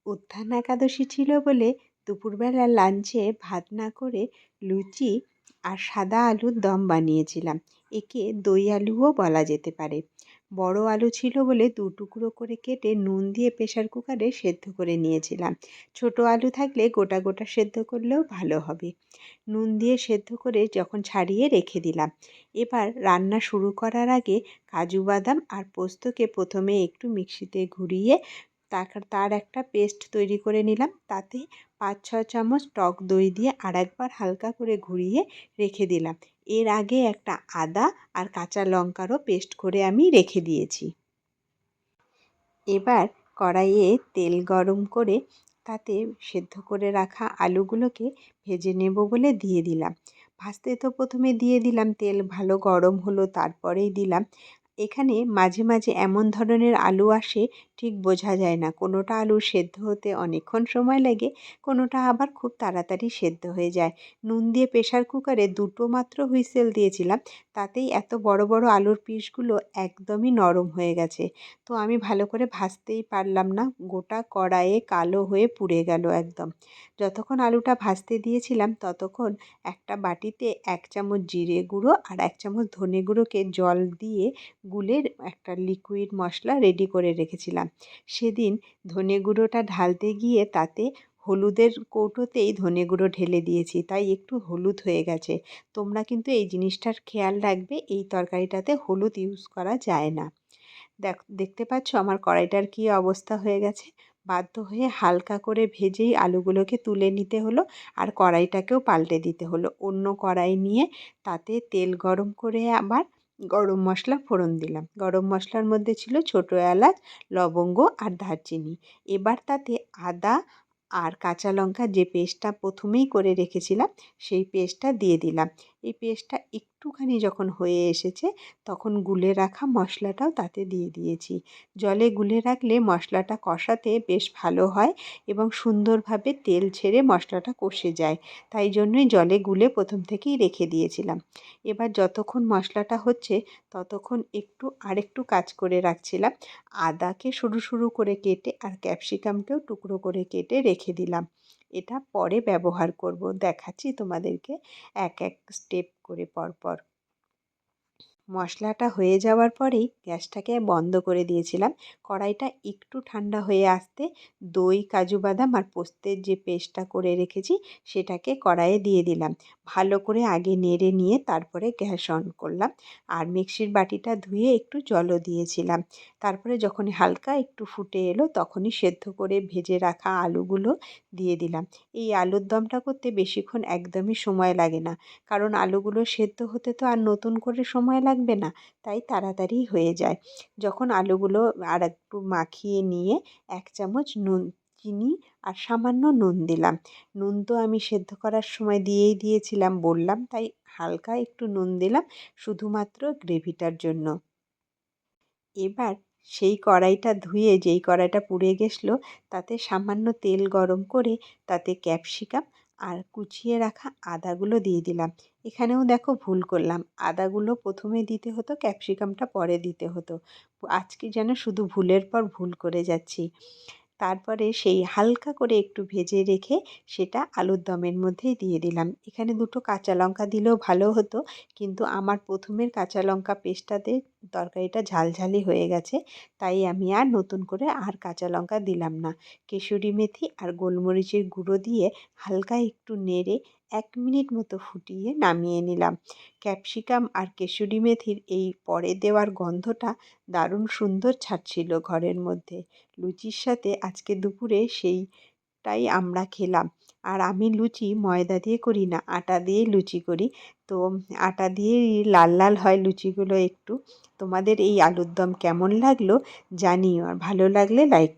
উত্থান একাদশী ছিল বলে দুপুরবেলা লাঞ্চে ভাত না করে লুচি আর সাদা আলুর দম বানিয়েছিলাম। একে দই আলুও বলা যেতে পারে। বড় আলু ছিল বলে 2 টুকরো করে কেটে নুন দিয়ে প্রেসার কুকারে সেদ্ধ করে নিয়েছিলাম। ছোট আলু থাকলে গোটা গোটা সেদ্ধ করলেও ভালো হবে। নুন দিয়ে সেদ্ধ করে যখন ছাড়িয়ে রেখে দিলাম, এবার রান্না শুরু করার আগে কাজু বাদাম আর পোস্তকে প্রথমে একটু মিক্সিতে ঘুরিয়ে তার একটা পেস্ট তৈরি করে নিলাম। তাতে 5-6 চামচ টক দই দিয়ে আরেকবার হালকা করে ঘুরিয়ে রেখে দিলাম। এর আগে একটা আদা আর কাঁচা লঙ্কারও পেস্ট করে আমি রেখে দিয়েছি। এবার কড়াইয়ে তেল গরম করে তাতে সেদ্ধ করে রাখা আলুগুলোকে ভেজে নেব বলে দিয়ে দিলাম। ভাজতে তো প্রথমে দিয়ে দিলাম, তেল ভালো গরম হলো তারপরেই দিলাম। এখানে মাঝে মাঝে এমন ধরনের আলু আসে ঠিক বোঝা যায় না, কোনোটা আলু সেদ্ধ হতে অনেকক্ষণ সময় লাগে, কোনোটা আবার খুব তাড়াতাড়ি সেদ্ধ হয়ে যায়। নুন দিয়ে প্রেসার কুকারে 2টো মাত্র হুইসেল দিয়েছিলাম, তাতেই এত বড় বড় আলুর পিসগুলো একদমই নরম হয়ে গেছে। তো আমি ভালো করে ভাজতেই পারলাম না, গোটা কড়াইয়ে কালো হয়ে পুড়ে গেল একদম। যতক্ষণ আলুটা ভাজতে দিয়েছিলাম ততক্ষণ একটা বাটিতে 1 চামচ জিরে গুঁড়ো আর 1 চামচ ধনে গুঁড়োকে জল দিয়ে গুলে একটা লিকুইড মশলা রেডি করে রেখেছিলাম। সেদিন ধনে গুঁড়োটা ঢালতে গিয়ে তাতে হলুদের কৌটোতেই ধনে গুঁড়ো ঢেলে দিয়েছি, তাই একটু হলুদ হয়ে গেছে। তোমরা কিন্তু এই জিনিসটার খেয়াল রাখবে, এই তরকারিটাতে হলুদ ইউজ করা যায় না। দেখতে পাচ্ছ আমার কড়াইটার কী অবস্থা হয়ে গেছে। বাধ্য হয়ে হালকা করে ভেজেই আলুগুলোকে তুলে নিতে হলো, আর কড়াইটাকেও পাল্টে দিতে হলো। অন্য কড়াই নিয়ে তাতে তেল গরম করে আবার গরম মশলা ফোড়ন দিলাম। গরম মশলার মধ্যে ছিল ছোটো এলাচ, লবঙ্গ আর দারচিনি। এবার তাতে আদা আর কাঁচা লঙ্কা যে পেস্টটা প্রথমেই করে রেখেছিলাম সেই পেস্টটা দিয়ে দিলাম। এই পেস্টটা একটুখানি যখন হয়ে এসেছে তখন গুলে রাখা মশলাটাও তাতে দিয়ে দিয়েছি। জলে গুলে রাখলে মশলাটা কষাতে বেশ ভালো হয় এবং সুন্দরভাবে তেল ছেড়ে মশলাটা কষে যায়, তাই জন্যই জলে গুলে প্রথম থেকেই রেখে দিয়েছিলাম। এবার যতক্ষণ মশলাটা হচ্ছে ততক্ষণ আরেকটু কাজ করে রাখছিলাম। আদাকে সরু সরু করে কেটে আর ক্যাপসিকামকেও টুকরো করে কেটে রেখে দিলাম। এটা পরে ব্যবহার করব, দেখাচ্ছি তোমাদেরকে এক এক স্টেপ করে পরপর। মশলাটা হয়ে যাওয়ার পরেই গ্যাসটাকে বন্ধ করে দিয়েছিলাম। কড়াইটা একটু ঠান্ডা হয়ে আসতে দই, কাজু বাদাম আর পোস্তের যে পেস্টটা করে রেখেছি সেটাকে কড়াইয়ে দিয়ে দিলাম। ভালো করে আগে নেড়ে নিয়ে তারপরে গ্যাস অন করলাম, আর মিক্সির বাটিটা ধুয়ে একটু জলও দিয়েছিলাম। তারপরে যখন হালকা একটু ফুটে এলো তখনই সেদ্ধ করে ভেজে রাখা আলুগুলো দিয়ে দিলাম। এই আলুর দমটা করতে বেশিক্ষণ একদমই সময় লাগে না, কারণ আলুগুলো সেদ্ধ হতে তো আর নতুন করে সময় লাগবে না, তাই তাড়াতাড়ি হয়ে যায়। যখন আলুগুলো আর একটু মাখিয়ে নিয়ে 1 চামচ চিনি আর সামান্য নুন দিলাম। নুন তো আমি সেদ্ধ করার সময় দিয়েই দিয়েছিলাম বললাম, তাই হালকা একটু নুন দিলাম শুধুমাত্র গ্রেভিটার জন্য। এবার সেই কড়াইটা ধুয়ে যেই কড়াইটা পুড়ে গেছিলো তাতে সামান্য তেল গরম করে তাতে ক্যাপসিকাম আর কুচিয়ে রাখা আদাগুলো দিয়ে দিলাম। এখানেও দেখো ভুল করলাম, আদাগুলো প্রথমে দিতে হতো, ক্যাপসিকামটা পরে দিতে হতো। আজকে যেন শুধু ভুলের পর ভুল করে যাচ্ছি। তারপরে সেই হালকা করে একটু ভেজে রেখে সেটা আলুর দমের মধ্যেই দিয়ে দিলাম। এখানে 2টো কাঁচা লঙ্কা দিলেও ভালো হতো, কিন্তু আমার প্রথমের কাঁচা লঙ্কা পেস্টটাতে তরকারিটা ঝালঝালি হয়ে গেছে, তাই আমি আর নতুন করে আর কাঁচা লঙ্কা দিলাম না। কসুরি মেথি আর গোলমরিচের গুঁড়ো দিয়ে হালকা একটু নেড়ে 1 মিনিট মতো ফুটিয়ে নামিয়ে নিলাম। ক্যাপসিকাম আর কসুরি মেথির এই পরে দেওয়ার গন্ধটা দারুণ সুন্দর ছাড়ছিল ঘরের মধ্যে। লুচির সাথে আজকে দুপুরে সেইটাই আমরা খেলাম। আর আমি লুচি ময়দা দিয়ে করি না, আটা দিয়েই লুচি করি। তো আটা দিয়েই লাল লাল হয় লুচিগুলো একটু। তোমাদের এই আলুর দম কেমন লাগলো জানিও, আর ভালো লাগলে লাইক